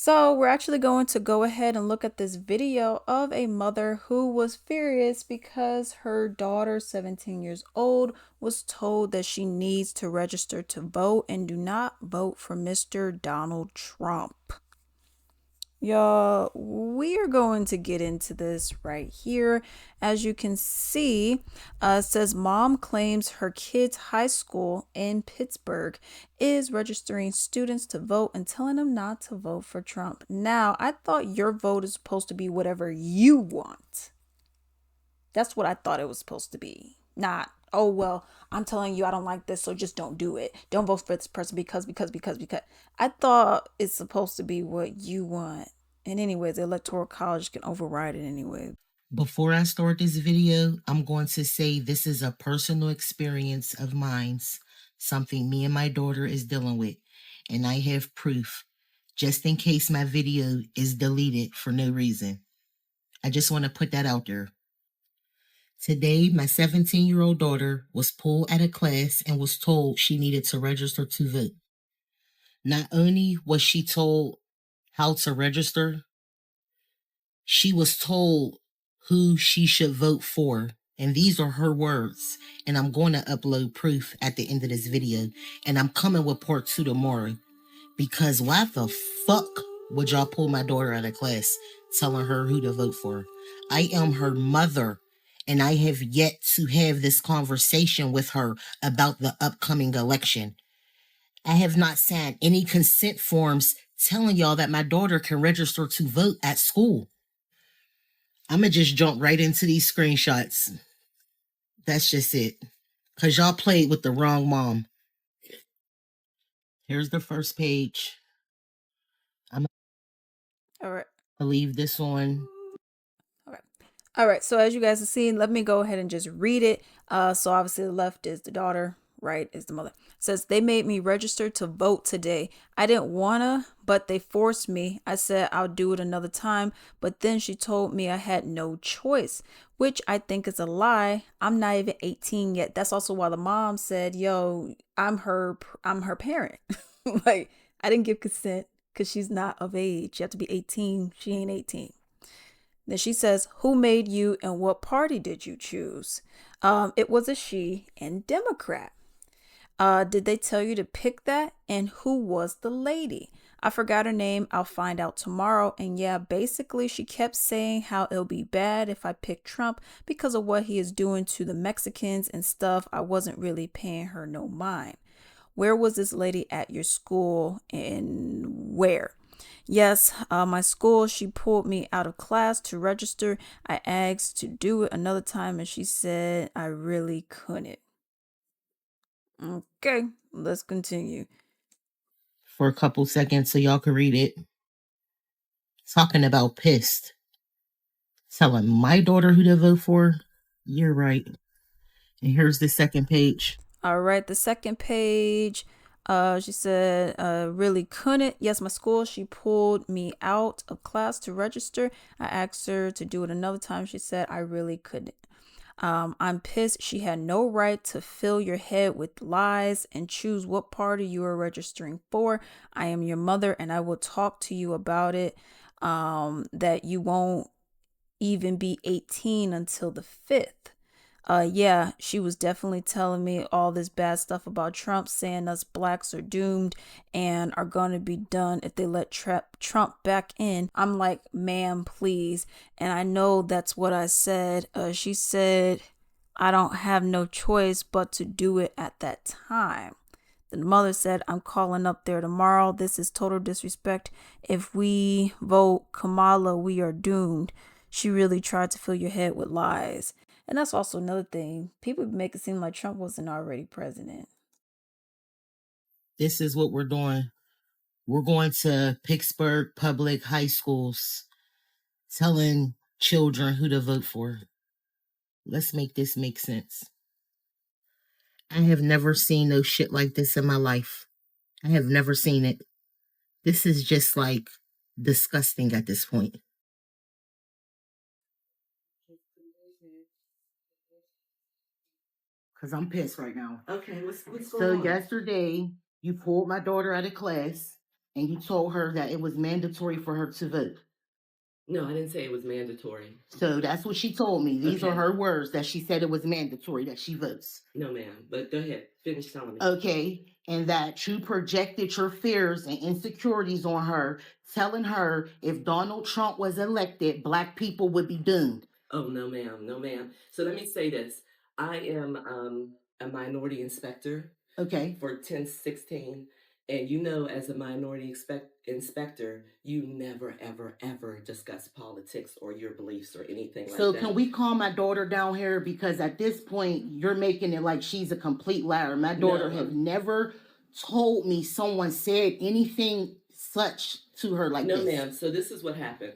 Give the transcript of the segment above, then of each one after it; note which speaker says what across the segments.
Speaker 1: So, we're actually going to go ahead and look at this video of a mother who was furious because her daughter, 17 years old, was told that she needs to register to vote and do not vote for Mr. Donald Trump. Y'all, we are going to get into this right here. As you can see, it says mom claims her kid's high school in Pittsburgh is registering students to vote and telling them not to vote for Trump. Now, I thought your vote is supposed to be whatever you want. That's what I thought it was supposed to be. Not, oh, well, I'm telling you I don't like this, so just don't do it. Don't vote for this person because. I thought it's supposed to be what you want. And anyways, the electoral college can override it anyway.
Speaker 2: Before I start this video, I'm going to say this is a personal experience of mine's, something me and my daughter is dealing with, and I have proof, just in case my video is deleted for no reason. I just want to put that out there. Today, my 17-year-old daughter was pulled out of class and was told she needed to register to vote. Not only was she told how to register, she was told who she should vote for. And these are her words. And I'm going to upload proof at the end of this video. And I'm coming with part 2 tomorrow. Because why the fuck would y'all pull my daughter out of class telling her who to vote for? I am her mother. And I have yet to have this conversation with her about the upcoming election. I have not signed any consent forms telling y'all that my daughter can register to vote at school. I'm going to just jump right into these screenshots. That's just it. Because y'all played with the wrong mom. Here's the first page. I'm
Speaker 1: All right.
Speaker 2: going to leave this on.
Speaker 1: All right. So as you guys have seen, let me go ahead and just read it. So obviously the left is the daughter, right is the mother. It says they made me register to vote today. I didn't wanna, but they forced me. I said I'll do it another time, but then she told me I had no choice, which I think is a lie. I'm not even 18 yet. That's also why the mom said, "Yo, I'm her parent." Like I didn't give consent because she's not of age. You have to be 18. She ain't 18. Then she says, "Who made you and what party did you choose?" It was a she and Democrat. Did they tell you to pick that? And who was the lady? I forgot her name. I'll find out tomorrow. And yeah, basically, she kept saying how it'll be bad if I pick Trump because of what he is doing to the Mexicans and stuff. I wasn't really paying her no mind. Where was this lady at your school and where? Yes, my school, she pulled me out of class to register. I asked to do it another time and she said I really couldn't. Okay, let's continue.
Speaker 2: For a couple seconds so y'all can read it. Talking about pissed. Telling my daughter who to vote for. You're right. And here's the second page.
Speaker 1: All right, the second page. She said, really couldn't. Yes, my school, she pulled me out of class to register. I asked her to do it another time. She said, I really couldn't. I'm pissed. She had no right to fill your head with lies and choose what party you are registering for. I am your mother and I will talk to you about it. That you won't even be 18 until the 5th. Yeah, she was definitely telling me all this bad stuff about Trump, saying us blacks are doomed and are going to be done if they let Trump back in. I'm like, ma'am, please. And I know that's what I said. She said, I don't have no choice but to do it at that time. The mother said, I'm calling up there tomorrow. This is total disrespect. If we vote Kamala, we are doomed. She really tried to fill your head with lies. And that's also another thing. People make it seem like Trump wasn't already president.
Speaker 2: This is what we're doing. We're going to Pittsburgh public high schools telling children who to vote for. Let's make this make sense. I have never seen no shit like this in my life. I have never seen it. This is just like disgusting at this point. Because I'm pissed right now.
Speaker 3: Okay, what's
Speaker 2: So
Speaker 3: going on?
Speaker 2: yesterday, you pulled my daughter out of class And you told her that it was mandatory for her to vote.
Speaker 3: No, I didn't say it was mandatory.
Speaker 2: So that's what she told me. These are
Speaker 3: Okay.
Speaker 2: her words, that she said it was mandatory that she votes.
Speaker 3: No, ma'am. But go ahead. Finish telling me.
Speaker 2: Okay. And that you projected your fears and insecurities on her, telling her if Donald Trump was elected, Black people would be doomed.
Speaker 3: Oh, no, ma'am. No, ma'am. So let me say this. I am a minority inspector
Speaker 2: Okay.
Speaker 3: for 1016. And you know, as a minority inspector, you never, ever, ever discuss politics or your beliefs or anything like
Speaker 2: So
Speaker 3: that.
Speaker 2: can we calm my daughter down here? Because at this point, you're making it like she's a complete liar. My daughter
Speaker 3: No,
Speaker 2: have never told me someone said anything such to her like
Speaker 3: No,
Speaker 2: this.
Speaker 3: ma'am. So this is what happened.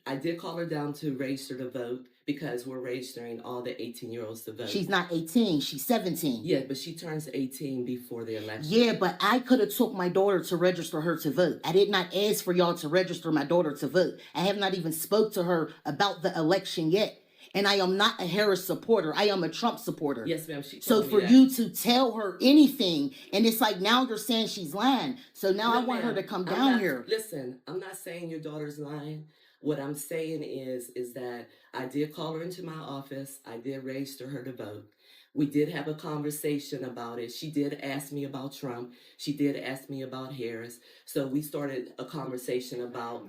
Speaker 3: I did call her down to register to vote because we're registering all the 18-year-olds to vote.
Speaker 2: She's not 18, she's 17.
Speaker 3: Yeah, but she turns 18 before the election.
Speaker 2: Yeah, but I could have took my daughter to register her to vote. I did not ask for y'all to register my daughter to vote. I have not even spoke to her about the election yet. And I am not a Harris supporter. I am a Trump supporter.
Speaker 3: Yes, ma'am. She
Speaker 2: So
Speaker 3: told me
Speaker 2: for
Speaker 3: that.
Speaker 2: you to tell her anything, and it's like now you're saying she's lying. So now
Speaker 3: No,
Speaker 2: I want her
Speaker 3: ma'am.
Speaker 2: to come
Speaker 3: I'm
Speaker 2: down
Speaker 3: not-
Speaker 2: here.
Speaker 3: Listen, I'm not saying your daughter's lying. What I'm saying is that I did call her into my office. I did register her to vote. We did have a conversation about it. She did ask me about Trump. She did ask me about Harris. So we started a conversation about,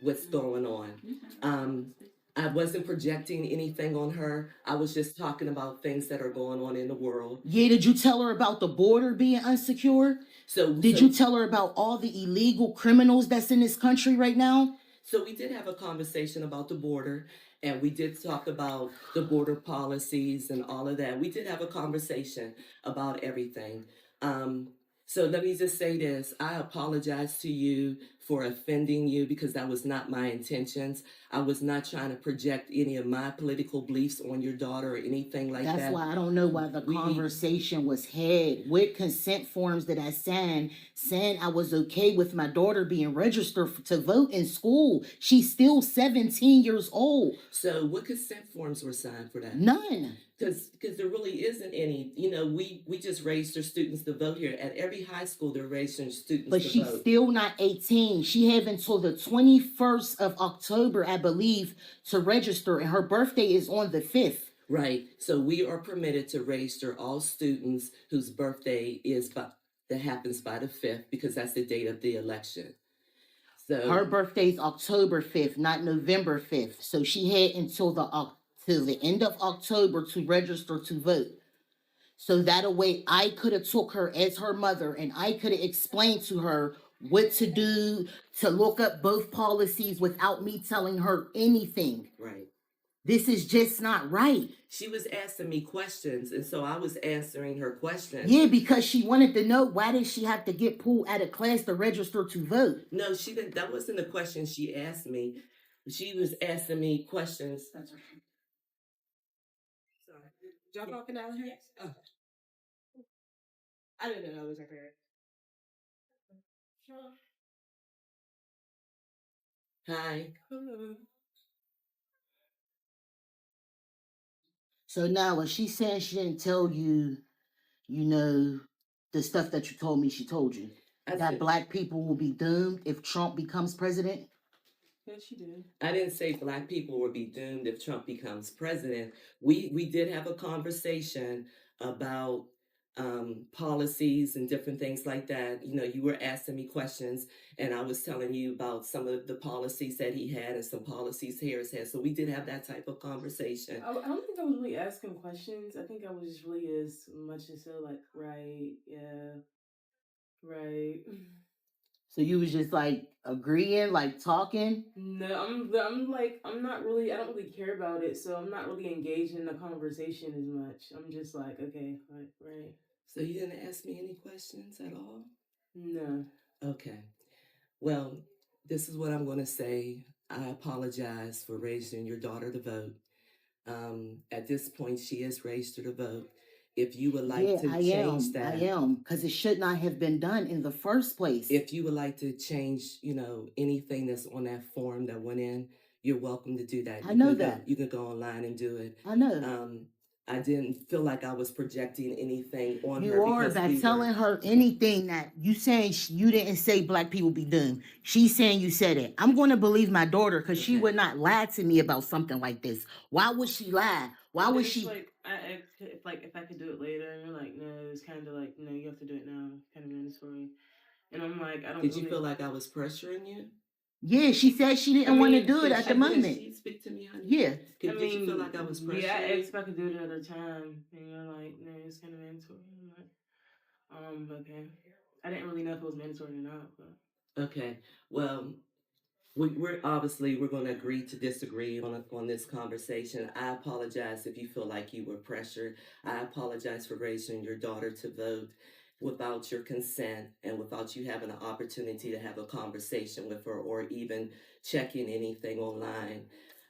Speaker 3: what's going on. I wasn't projecting anything on her. I was just talking about things that are going on in the world.
Speaker 2: Yeah, did you tell her about the border being unsecure? Did you tell her about all the illegal criminals that's in this country right now?
Speaker 3: So we did have a conversation about the border, and we did talk about the border policies and all of that. We did have a conversation about everything. Um, so let me just say this. I apologize to you for offending you because that was not my intentions. I was not trying to project any of my political beliefs on your daughter or anything like that.
Speaker 2: That's why I don't know why the conversation was had. What consent forms did I sign saying I was okay with my daughter being registered to vote in school? She's still 17 years old.
Speaker 3: So what consent forms were signed for that?
Speaker 2: None.
Speaker 3: Because there really isn't any. We just register students to vote here. At every high school, they're registering students
Speaker 2: But
Speaker 3: to
Speaker 2: she's
Speaker 3: vote.
Speaker 2: still not 18. She have until the 21st of October, I believe, to register, and her birthday is on the 5th.
Speaker 3: Right. So we are permitted to register all students whose birthday that happens by the 5th because that's the date of the election. So
Speaker 2: her birthday's October 5th, not November 5th. So she had until the end of October to register to vote. So that way I could have took her as her mother and I could have explained to her what to do, to look up both policies without me telling her anything.
Speaker 3: Right.
Speaker 2: This is just not right.
Speaker 3: She was asking me questions, and so I was answering her questions.
Speaker 2: Yeah, because she wanted to know why did she have to get pulled out of class to register to vote.
Speaker 3: No, she didn't. That wasn't the question she asked me. She was asking me questions. That's right. Sorry. Y'all talking down here? Yes. Oh. I didn't know it was her parent. Hi. Hello.
Speaker 2: So now when she said she didn't tell you, the stuff that you told me she told you, that Black people will be doomed if Trump becomes president?
Speaker 3: Yes, she did. I didn't say Black people would be doomed if Trump becomes president. We did have a conversation about policies and different things like that. You were asking me questions, and I was telling you about some of the policies that he had and some policies Harris had. So we did have that type of conversation.
Speaker 4: I don't think I was really asking questions. I think I was just really as much as so like, right, yeah, right.
Speaker 2: So you was just like agreeing, like talking?
Speaker 4: No, I'm like, I don't really care about it. So I'm not really engaged in the conversation as much. I'm just like, okay, right.
Speaker 3: So you didn't ask me any questions at all?
Speaker 4: No.
Speaker 3: Okay. Well, this is what I'm going to say. I apologize for raising your daughter to vote. At this point, she is registered to vote. If you would like to change that,
Speaker 2: I am, because it should not have been done in the first place.
Speaker 3: If you would like to change, anything that's on that form that went in, you're welcome to do that.
Speaker 2: I know that.
Speaker 3: You can go online and do it.
Speaker 2: I know.
Speaker 3: I didn't feel like I was projecting anything on her
Speaker 2: You are
Speaker 3: because
Speaker 2: by
Speaker 3: we were.
Speaker 2: telling her anything that you saying you didn't say black people be doomed. She's saying you said it. I'm going to believe my daughter because she
Speaker 3: Okay.
Speaker 2: would not lie to me about something like this. Why would she lie? Why
Speaker 4: And
Speaker 2: would
Speaker 4: it's
Speaker 2: she?
Speaker 4: like if I could do it later, and you're like, no, it's kind of like, no, you have to do it now, kind of mandatory. And I'm like, I don't
Speaker 3: Did you feel
Speaker 4: really.
Speaker 3: like I was pressuring you?
Speaker 2: Yeah, she said she
Speaker 4: I
Speaker 2: didn't want to
Speaker 4: mean,
Speaker 2: do it at the
Speaker 3: Didn't
Speaker 2: moment.
Speaker 3: she speak to me, honey?
Speaker 2: Yeah.
Speaker 3: Did you feel like I was
Speaker 4: Yeah, I
Speaker 3: pressuring
Speaker 4: asked
Speaker 3: you?
Speaker 4: if I could do it another time, and you're like, no, it's kind of mandatory. I'm like, okay. I didn't really know if it was mandatory or not, but
Speaker 3: Okay. Well, we're going to agree to disagree on this conversation. I apologize if you feel like you were pressured. I apologize for raising your daughter to vote without your consent and without you having an opportunity to have a conversation with her or even checking anything online.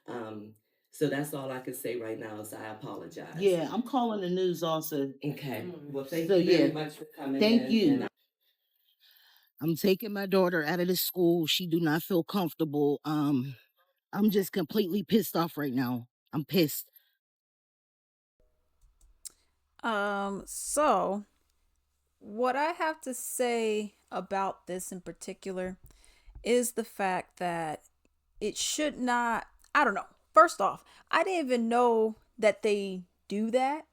Speaker 3: Um, so that's all I can say right now is I apologize.
Speaker 2: Yeah, I'm calling the news also.
Speaker 3: Okay. Well, thank
Speaker 2: So
Speaker 3: you very
Speaker 2: yeah,
Speaker 3: much for coming
Speaker 2: thank
Speaker 3: in.
Speaker 2: you.
Speaker 3: And
Speaker 2: I'm taking my daughter out of the school. She do not feel comfortable. I'm just completely pissed off right now. I'm pissed.
Speaker 1: So what I have to say about this in particular is the fact that it should not, I don't know. First off, I didn't even know that they do that.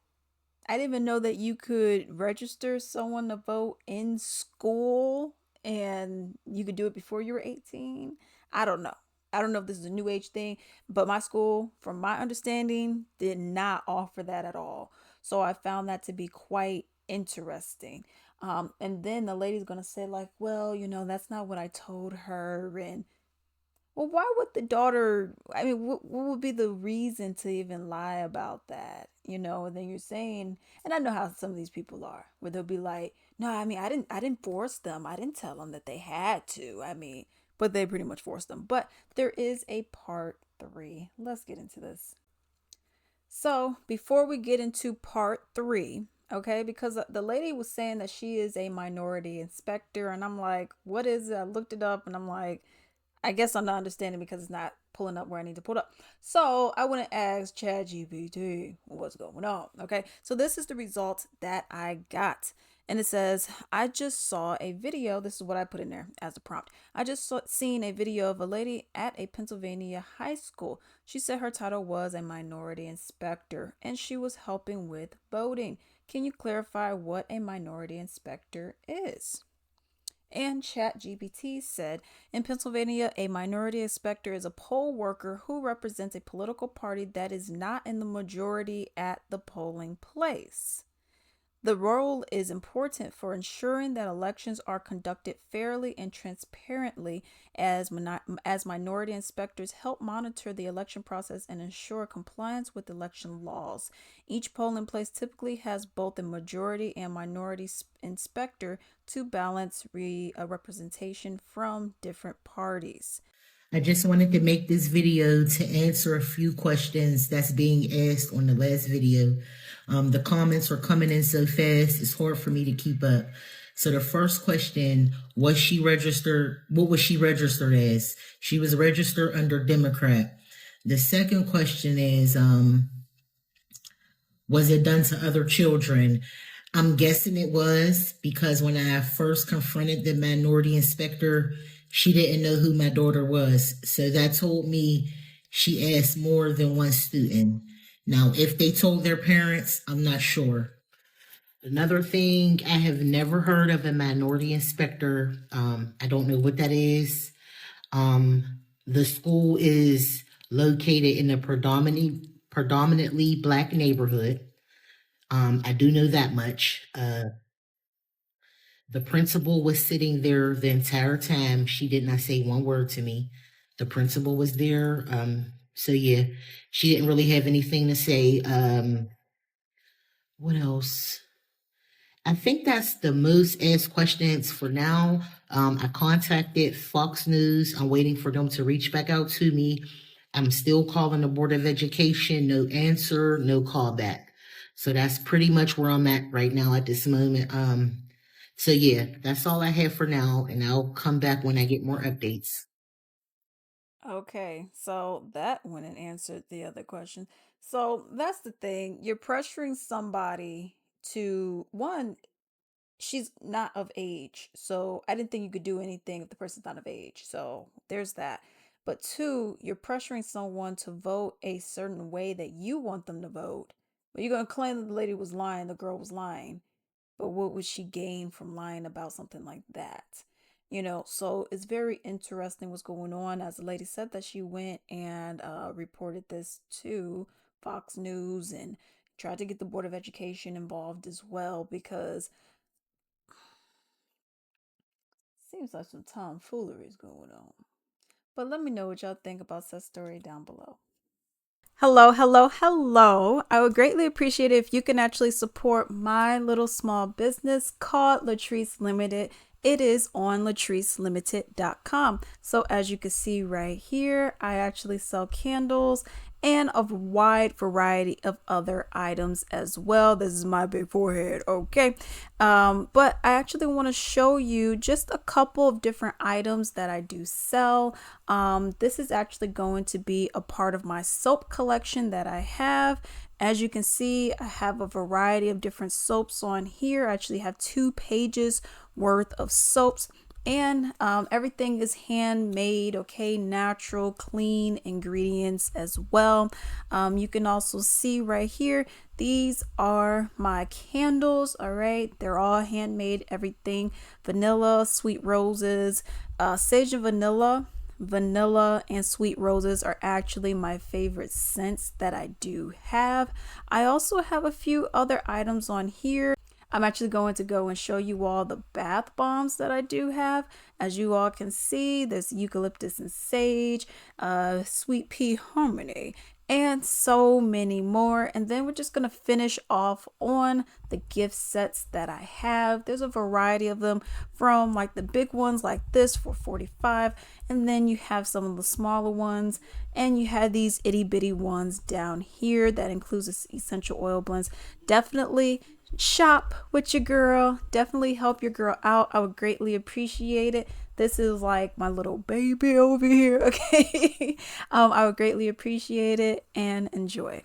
Speaker 1: I didn't even know that you could register someone to vote in school and you could do it before you were 18. I don't know. I don't know if this is a new age thing, but my school, from my understanding, did not offer that at all. So I found that to be quite interesting. And then the lady's going to say, like, well, that's not what I told her. And well, why would the daughter? I mean, what would be the reason to even lie about that? And then you're saying, and I know how some of these people are, where they'll be like, "No, I mean, I didn't force them. I didn't tell them that they had to. I mean, but they pretty much forced them." But there is a part three. Let's get into this. So before we get into part three, okay, because the lady was saying that she is a minority inspector, and I'm like, what is it? I looked it up, and I'm like, I guess I'm not understanding because it's not pulling up where I need to pull it up. So I went and asked ChatGPT what's going on. Okay. So this is the result that I got. And it says, I just saw a video. This is what I put in there as a prompt. I just seen a video of a lady at a Pennsylvania high school. She said her title was a minority inspector and she was helping with voting. Can you clarify what a minority inspector is? And ChatGPT said, in Pennsylvania, a minority inspector is a poll worker who represents a political party that is not in the majority at the polling place. The role is important for ensuring that elections are conducted fairly and transparently, as minority inspectors help monitor the election process and ensure compliance with election laws. Each polling place typically has both a majority and minority inspector to balance representation from different parties.
Speaker 2: I just wanted to make this video to answer a few questions that's being asked on the last video. The comments are coming in so fast, it's hard for me to keep up. So the first question, was she registered? What was she registered as? She was registered under Democrat. The second question is, was it done to other children? I'm guessing it was because when I first confronted the minority inspector, she didn't know who my daughter was. So that told me she asked more than one student. Now, if they told their parents, I'm not sure. Another thing, I have never heard of a minority inspector. I don't know what that is. The school is located in a predominantly black neighborhood. I do know that much. The principal was sitting there the entire time. She did not say one word to me. The principal was there. So yeah, she didn't really have anything to say. What else? I think that's the most asked questions for now. I contacted Fox News. I'm waiting for them to reach back out to me. I'm still calling the Board of Education. No answer, no callback. So that's pretty much where I'm at right now at this moment. So yeah, that's all I have for now, and I'll come back when I get more updates.
Speaker 1: Okay, so that went and answered the other question. So that's the thing. You're pressuring somebody to one, she's not of age. So I didn't think you could do anything if the person's not of age. So there's that. But two, you're pressuring someone to vote a certain way that you want them to vote. But you're going to claim that the lady was lying, the girl was lying. But what would she gain from lying about something like that? So it's very interesting what's going on. As the lady said, that she went and reported this to Fox News and tried to get the Board of Education involved as well, because seems like some tomfoolery is going on. But let me know what y'all think about that story down below. Hello, hello, hello. I would greatly appreciate it if you can actually support my little small business called Latrice Limited. It is on latricelimited.com. So as you can see right here, I actually sell candles and a wide variety of other items as well. This is my big forehead, okay? But I actually want to show you just a couple of different items that I do sell. This is actually going to be a part of my soap collection that I have. As you can see, I have a variety of different soaps on here. I actually have 2 pages worth of soaps. And everything is handmade, okay, natural, clean ingredients as well. You can also see right here, these are my candles, all right? They're all handmade, everything. Vanilla, sweet roses, sage and vanilla and sweet roses are actually my favorite scents that I do have. I also have a few other items on here. I'm actually going to go and show you all the bath bombs that I do have. As you all can see, there's eucalyptus and sage, sweet pea harmony, and so many more. And then we're just going to finish off on the gift sets that I have. There's a variety of them, from like the big ones like this for $45, and then you have some of the smaller ones, and you have these itty bitty ones down here that includes essential oil blends. Definitely shop with your girl. Definitely help your girl out. I would greatly appreciate it. This is like my little baby over here, okay? I would greatly appreciate it, and enjoy.